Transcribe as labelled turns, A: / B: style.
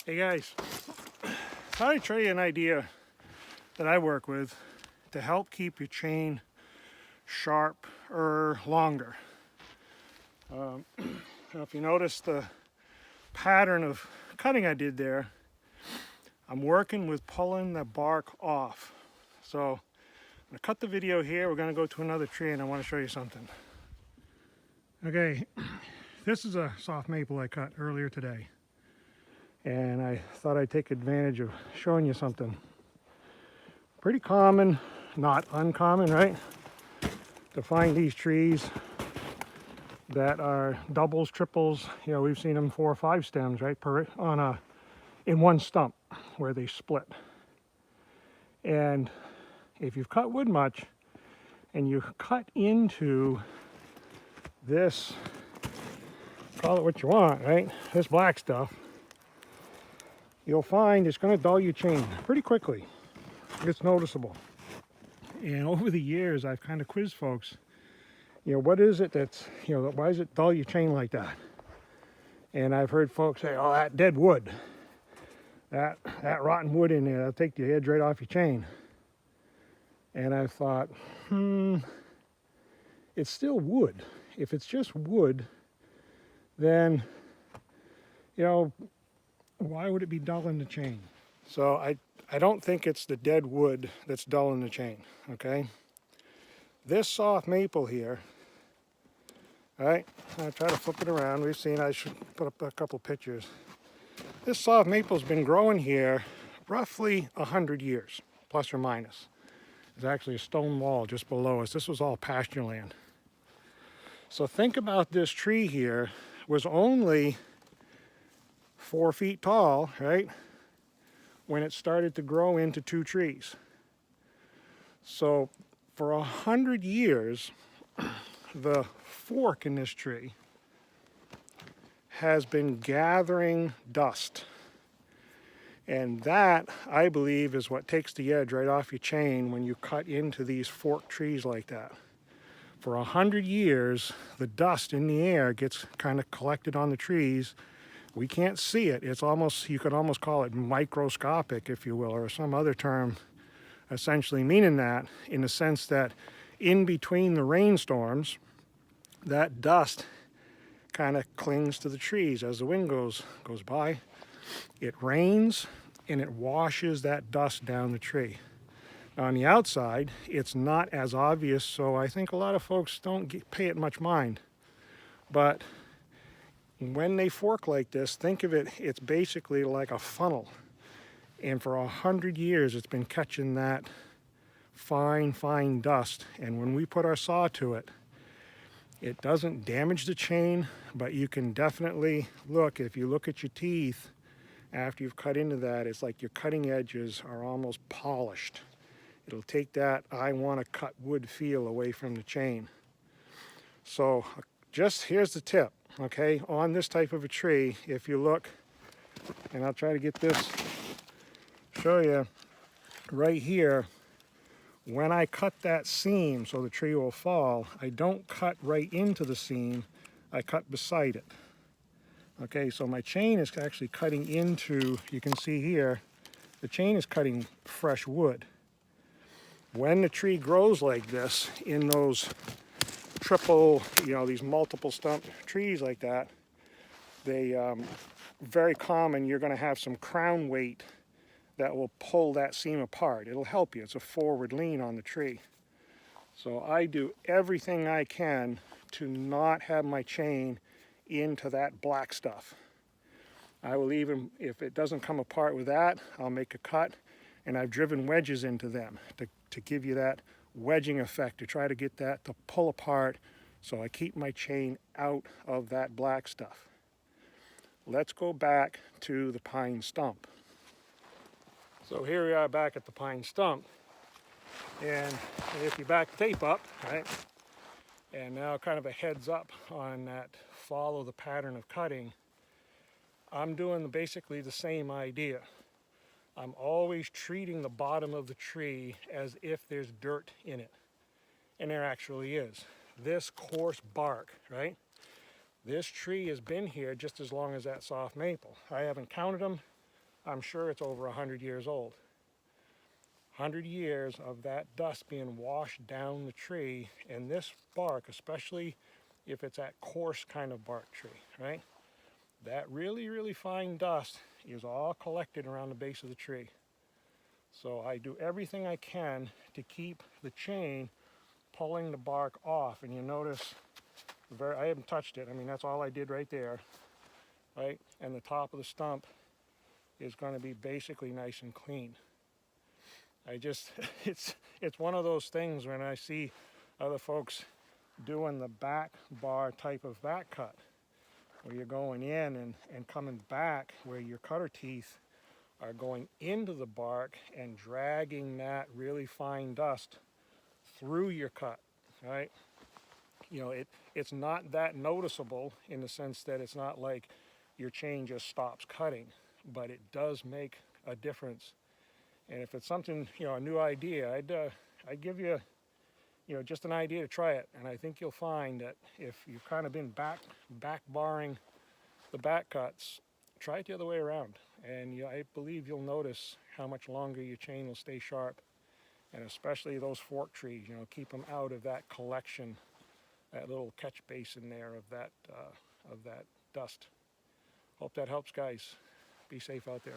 A: Hey guys, thought I'd show you an idea that I work with to help keep your chain sharp or longer. Now if you notice the pattern of cutting I did there, I'm working with pulling the bark off. So I'm going to cut the video here. We're going to go to another tree and I want to show you something. Okay, this is a soft maple I cut earlier today. And I thought I'd take advantage of showing you something. Pretty common, not uncommon, right? To find these trees that are doubles, triples. You know, we've seen them 4 or 5 stems, right, in one stump where they split. And if you've cut wood much and you cut into this, call it what you want, right? This black stuff, you'll find it's going to dull your chain pretty quickly. It's noticeable. And over the years, I've kind of quizzed folks, you know, what is it that's, you know, why does it dull your chain like that? And I've heard folks say, oh, that dead wood, that rotten wood in there, that'll take the edge right off your chain. And I thought, it's still wood. If it's just wood, then, you know, why would it be dulling the chain? So I don't think it's the dead wood that's dulling the chain, okay? This soft maple here, all right, I'll try to flip it around. We've seen, I should put up a couple pictures. This soft maple's been growing here roughly 100 years, plus or minus. There's actually a stone wall just below us. This was all pasture land. So think about this tree here was only 4 feet tall, right? When it started to grow into 2 trees. So for 100 years, the fork in this tree has been gathering dust. And that, I believe, is what takes the edge right off your chain when you cut into these forked trees like that. For 100 years, the dust in the air gets kind of collected on the trees. We can't see it. It's almost, you could almost call it microscopic, if you will, or some other term essentially meaning that, in the sense that in between the rainstorms, that dust kind of clings to the trees as the wind goes by. It rains and it washes that dust down the tree. Now, on the outside, it's not as obvious, so I think a lot of folks don't pay it much mind. But when they fork like this, think of it, it's basically like a funnel. And for 100 years, it's been catching that fine, fine dust. And when we put our saw to it, it doesn't damage the chain, but you can definitely look, if you look at your teeth after you've cut into that, it's like your cutting edges are almost polished. It'll take that I want to cut wood feel away from the chain. So just here's the tip. Okay, on this type of a tree, if you look, and I'll try to get this, show you right here, when I cut that seam so the tree will fall, I don't cut right into the seam, I cut beside it. Okay, so my chain is actually cutting into, you can see here, the chain is cutting fresh wood. When the tree grows like this, in those triple, you know, these multiple stump trees like that, they very common, you're going to have some crown weight that will pull that seam apart. It'll help you. It's a forward lean on the tree. So I do everything I can to not have my chain into that black stuff. I will even, if it doesn't come apart with that, I'll make a cut, and I've driven wedges into them to give you that wedging effect, to try to get that to pull apart so I keep my chain out of that black stuff. Let's go back to the pine stump. So here we are back at the pine stump, and if you back the tape up, right, and now kind of a heads up on that, follow the pattern of cutting, I'm doing basically the same idea. I'm always treating the bottom of the tree as if there's dirt in it. And there actually is. This coarse bark, right? This tree has been here just as long as that soft maple. I haven't counted them. I'm sure it's over 100 years old. 100 years of that dust being washed down the tree, and this bark, especially if it's that coarse kind of bark tree, right? That really, really fine dust is all collected around the base of the tree. So I do everything I can to keep the chain pulling the bark off. And you notice, I haven't touched it. I mean, that's all I did right there, right? And the top of the stump is going to be basically nice and clean. It's one of those things when I see other folks doing the back bar type of back cut, where you're going in and coming back, where your cutter teeth are going into the bark and dragging that really fine dust through your cut, right? You know, it's not that noticeable in the sense that it's not like your chain just stops cutting, but it does make a difference. And if it's something, you know, a new idea, I'd give you, you know, just an idea to try it. And I think you'll find that if you've kind of been back barring the back cuts, try it the other way around. And I believe you'll notice how much longer your chain will stay sharp. And especially those fork trees, you know, keep them out of that collection, that little catch basin there of that dust. Hope that helps, guys. Be safe out there.